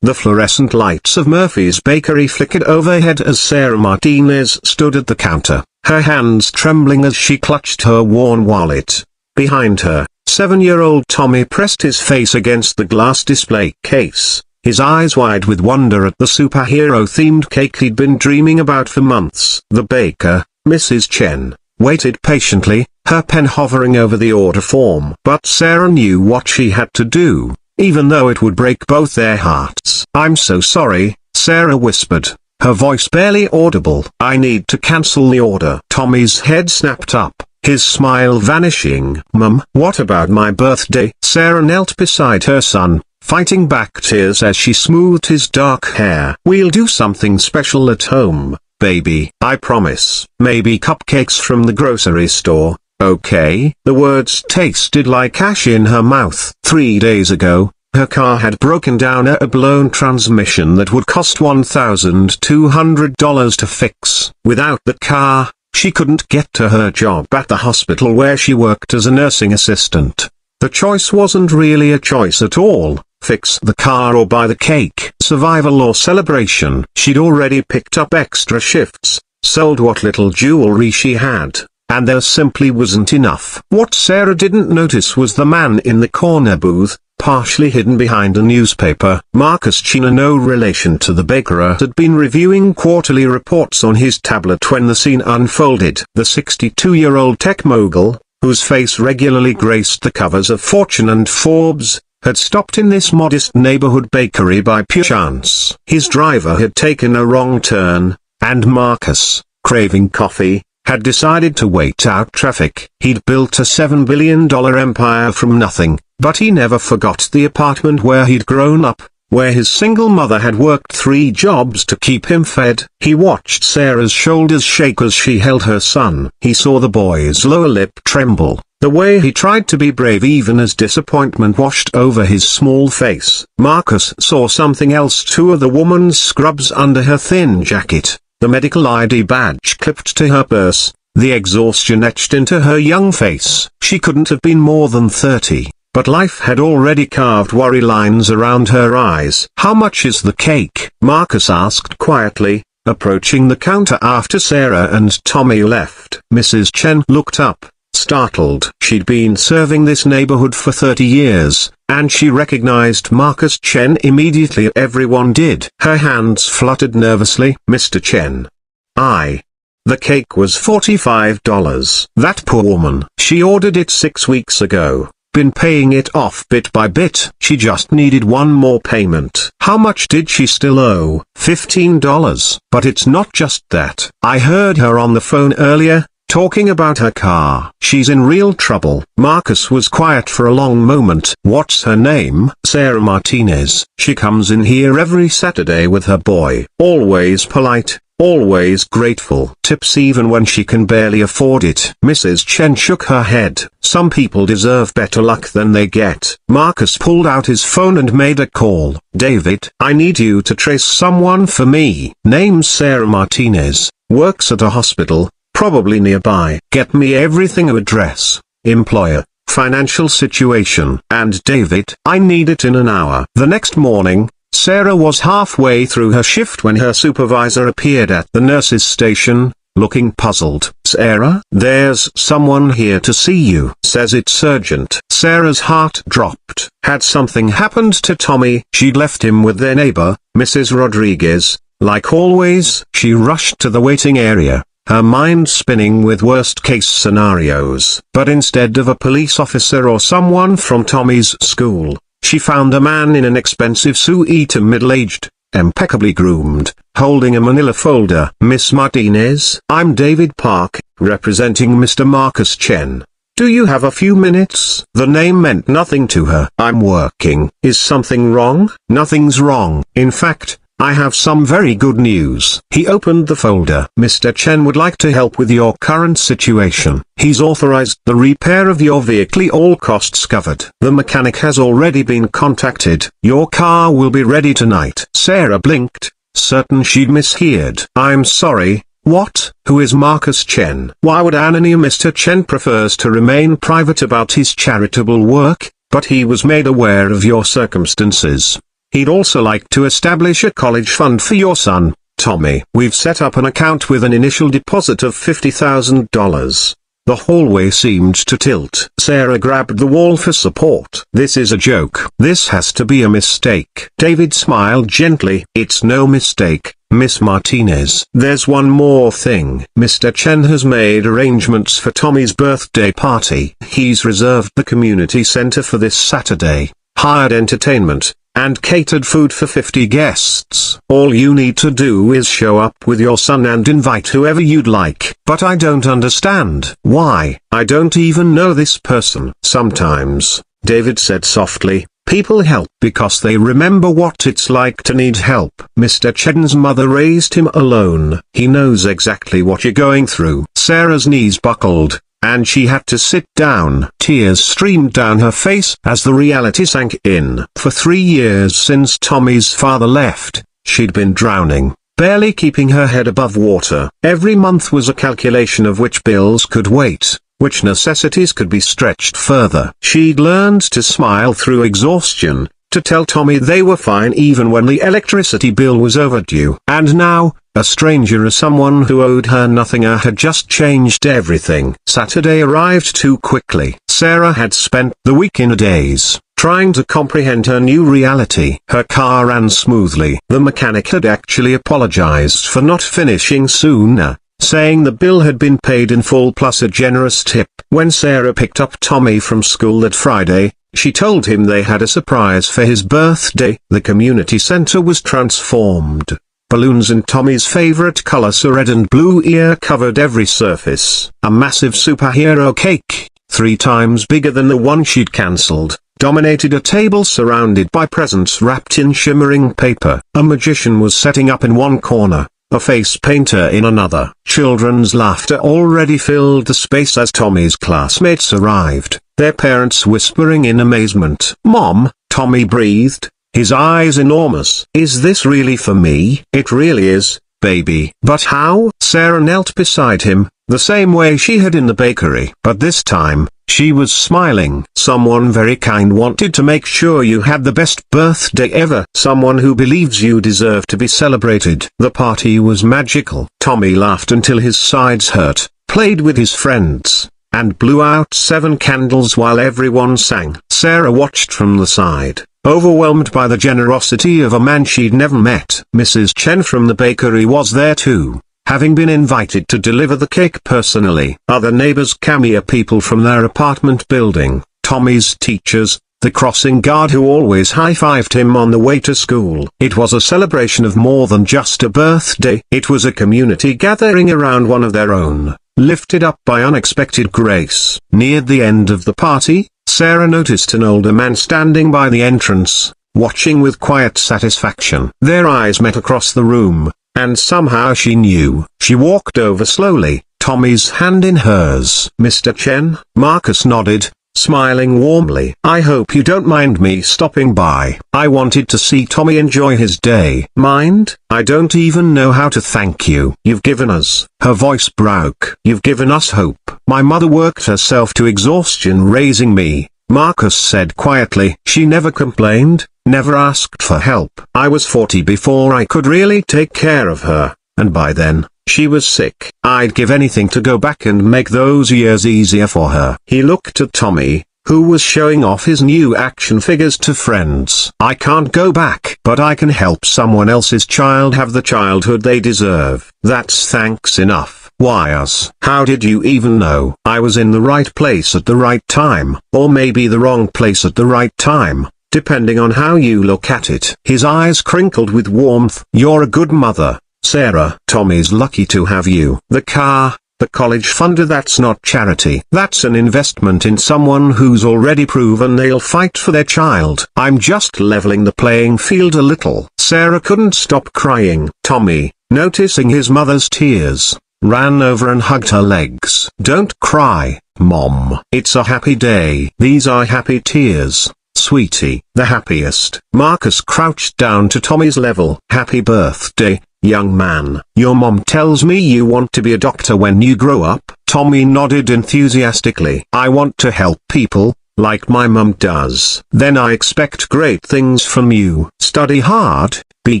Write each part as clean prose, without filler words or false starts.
The fluorescent lights of Murphy's Bakery flickered overhead as Sarah Martinez stood at the counter, her hands trembling as she clutched her worn wallet. Behind her, 7-year-old Tommy pressed his face against the glass display case, his eyes wide with wonder at the superhero-themed cake he'd been dreaming about for months. The baker, Mrs. Chen, waited patiently, her pen hovering over the order form. But Sarah knew what she had to do, even though it would break both their hearts. "I'm so sorry," Sarah whispered, her voice barely audible. "I need to cancel the order." Tommy's head snapped up, his smile vanishing. "Mum, what about my birthday?" Sarah knelt beside her son, fighting back tears as she smoothed his dark hair. "We'll do something special at home, baby, I promise. Maybe cupcakes from the grocery store, okay?" The words tasted like ash in her mouth. 3 days ago, her car had broken down, a blown transmission that would cost $1,200 to fix. Without the car, she couldn't get to her job at the hospital where she worked as a nursing assistant. The choice wasn't really a choice at all: fix the car or buy the cake. Survival or celebration. She'd already picked up extra shifts, sold what little jewelry she had, and there simply wasn't enough. What Sarah didn't notice was the man in the corner booth, partially hidden behind a newspaper. Marcus Chen, no relation to the baker, had been reviewing quarterly reports on his tablet when the scene unfolded. The 62-year-old tech mogul, whose face regularly graced the covers of Fortune and Forbes, had stopped in this modest neighborhood bakery by pure chance. His driver had taken a wrong turn, and Marcus, craving coffee, had decided to wait out traffic. He'd built a $7 billion empire from nothing, but he never forgot the apartment where he'd grown up, where his single mother had worked 3 jobs to keep him fed. He watched Sarah's shoulders shake as she held her son. He saw the boy's lower lip tremble, the way he tried to be brave even as disappointment washed over his small face. Marcus saw something else too: the woman's scrubs under her thin jacket, the medical ID badge clipped to her purse, the exhaustion etched into her young face. She couldn't have been more than 30. But life had already carved worry lines around her eyes. "How much is the cake?" Marcus asked quietly, approaching the counter after Sarah and Tommy left. Mrs. Chen looked up, startled. She'd been serving this neighborhood for 30 years, and she recognized Marcus Chen immediately. Everyone did. Her hands fluttered nervously. "Mr. Chen. The cake was $45. That poor woman. She ordered it 6 weeks ago. Been paying it off bit by bit. She just needed one more payment." "How much did she still owe?" $15. "But it's not just that. I heard her on the phone earlier, talking about her car. She's in real trouble." Marcus was quiet for a long moment. "What's her name?" "Sarah Martinez. She comes in here every Saturday with her boy. Always polite, always grateful. Tips even when she can barely afford it." Mrs. Chen shook her head. "Some people deserve better luck than they get." Marcus pulled out his phone and made a call. "David, I need you to trace someone for me. Name's Sarah Martinez, works at a hospital, probably nearby. Get me everything: address, employer, financial situation. And David, I need it in an hour." The next morning, Sarah was halfway through her shift when her supervisor appeared at the nurse's station, looking puzzled. "Sarah, there's someone here to see you. Says it's urgent." Sarah's heart dropped. Had something happened to Tommy? She'd left him with their neighbor, Mrs. Rodriguez. Like always, she rushed to the waiting area, her mind spinning with worst-case scenarios. But instead of a police officer or someone from Tommy's school, she found a man in an expensive suite, middle-aged, impeccably groomed, holding a manila folder. "Miss Martinez, I'm David Park, representing Mr. Marcus Chen. Do you have a few minutes?" The name meant nothing to her. "I'm working." "Is something wrong?" "Nothing's wrong. In fact, I have some very good news." He opened the folder. "Mr. Chen would like to help with your current situation. He's authorized the repair of your vehicle, all costs covered. The mechanic has already been contacted. Your car will be ready tonight." Sarah blinked, certain she'd misheard. "I'm sorry, what? Who is Marcus Chen?" "Why would anonym Mr. Chen prefers to remain private about his charitable work, but he was made aware of your circumstances. He'd also like to establish a college fund for your son, Tommy. We've set up an account with an initial deposit of $50,000. The hallway seemed to tilt. Sarah grabbed the wall for support. This is a joke. This has to be a mistake. David smiled gently. It's no mistake, Miss Martinez. There's one more thing. Mr. Chen has made arrangements for Tommy's birthday party. He's reserved the community center for this Saturday, hired entertainment, and catered food for 50 guests. All you need to do is show up with your son and invite whoever you'd like. But I don't understand. Why? I don't even know this person. Sometimes, David said softly, people help because they remember what it's like to need help. Mr. Chen's mother raised him alone. He knows exactly what you're going through. Sarah's knees buckled, and she had to sit down. Tears streamed down her face as the reality sank in. For 3 years since Tommy's father left, she'd been drowning, barely keeping her head above water. Every month was a calculation of which bills could wait, which necessities could be stretched further. She'd learned to smile through exhaustion, to tell Tommy they were fine even when the electricity bill was overdue. And now, a stranger, as someone who owed her nothing, had just changed everything. Saturday arrived too quickly. Sarah had spent the week in a daze, trying to comprehend her new reality. Her car ran smoothly. The mechanic had actually apologized for not finishing sooner, saying the bill had been paid in full plus a generous tip. When Sarah picked up Tommy from school that Friday, she told him they had a surprise for his birthday. The community center was transformed. Balloons in Tommy's favorite colors, red and blue, covered every surface. A massive superhero cake, 3 times bigger than the one she'd cancelled, dominated a table surrounded by presents wrapped in shimmering paper. A magician was setting up in one corner, a face painter in another. Children's laughter already filled the space as Tommy's classmates arrived, their parents whispering in amazement. "Mom," Tommy breathed, his eyes enormous. "Is this really for me?" "It really is, baby." "But how?" Sarah knelt beside him, the same way she had in the bakery. But this time, she was smiling. "Someone very kind wanted to make sure you had the best birthday ever. Someone who believes you deserve to be celebrated." The party was magical. Tommy laughed until his sides hurt, played with his friends, and blew out 7 candles while everyone sang. Sarah watched from the side, overwhelmed by the generosity of a man she'd never met. Mrs. Chen from the bakery was there too, having been invited to deliver the cake personally. Other neighbors, cameo people from their apartment building, Tommy's teachers, the crossing guard who always high-fived him on the way to school. It was a celebration of more than just a birthday. It was a community gathering around one of their own, lifted up by unexpected grace. Near the end of the party, Sarah noticed an older man standing by the entrance, watching with quiet satisfaction. Their eyes met across the room, and somehow she knew. She walked over slowly, Tommy's hand in hers. "Mr. Chen?" Marcus nodded, smiling warmly. "I hope you don't mind me stopping by. I wanted to see Tommy enjoy his day." "Mind? I don't even know how to thank you. You've given us," her voice broke, "you've given us hope. My mother worked herself to exhaustion raising me," Marcus said quietly. "She never complained, never asked for help. I was 40 before I could really take care of her, and by then, she was sick. I'd give anything to go back and make those years easier for her." He looked at Tommy, who was showing off his new action figures to friends. "I can't go back, but I can help someone else's child have the childhood they deserve. That's thanks enough." "Why us? How did you even know?" "I was in the right place at the right time, or maybe the wrong place at the right time, depending on how you look at it." His eyes crinkled with warmth. "You're a good mother, Sarah. Tommy's lucky to have you." "The car, the college fund, that's not charity. That's an investment in someone who's already proven they'll fight for their child. I'm just leveling the playing field a little." Sarah couldn't stop crying. Tommy, noticing his mother's tears, ran over and hugged her legs. "Don't cry, Mom. It's a happy day." "These are happy tears, sweetie." "The happiest." Marcus crouched down to Tommy's level. "Happy birthday, young man. Your mom tells me you want to be a doctor when you grow up." Tommy nodded enthusiastically. "I want to help people, like my mum does, then I expect great things from you. Study hard, be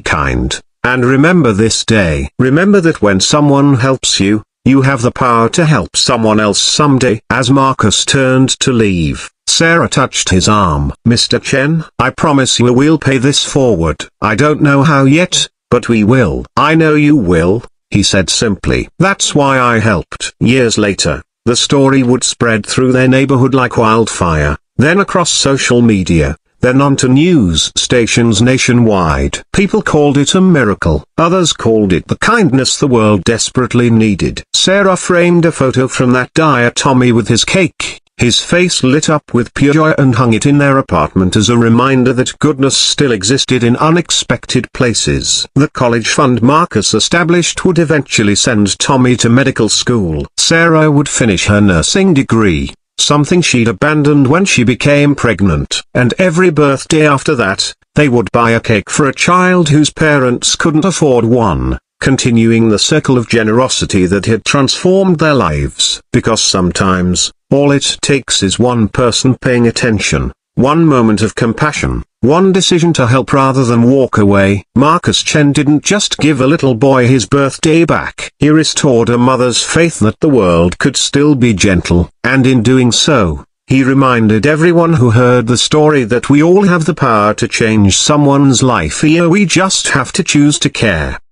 kind, and remember this day. Remember that when someone helps you, you have the power to help someone else someday." As Marcus turned to leave, Sarah touched his arm. "Mr. Chen, I promise you we'll pay this forward. I don't know how yet, but we will." "I know you will," he said simply. "That's why I helped." Years later, the story would spread through their neighborhood like wildfire, then across social media, then onto news stations nationwide. People called it a miracle. Others called it the kindness the world desperately needed. Sarah framed a photo from that day of Tommy with his cake, his face lit up with pure joy, and hung it in their apartment as a reminder that goodness still existed in unexpected places. The college fund Marcus established would eventually send Tommy to medical school. Sarah would finish her nursing degree, something she'd abandoned when she became pregnant. And every birthday after that, they would buy a cake for a child whose parents couldn't afford one, continuing the circle of generosity that had transformed their lives. Because sometimes, all it takes is one person paying attention, one moment of compassion, one decision to help rather than walk away. Marcus Chen didn't just give a little boy his birthday back. He restored a mother's faith that the world could still be gentle, and in doing so, he reminded everyone who heard the story that we all have the power to change someone's life here. We just have to choose to care.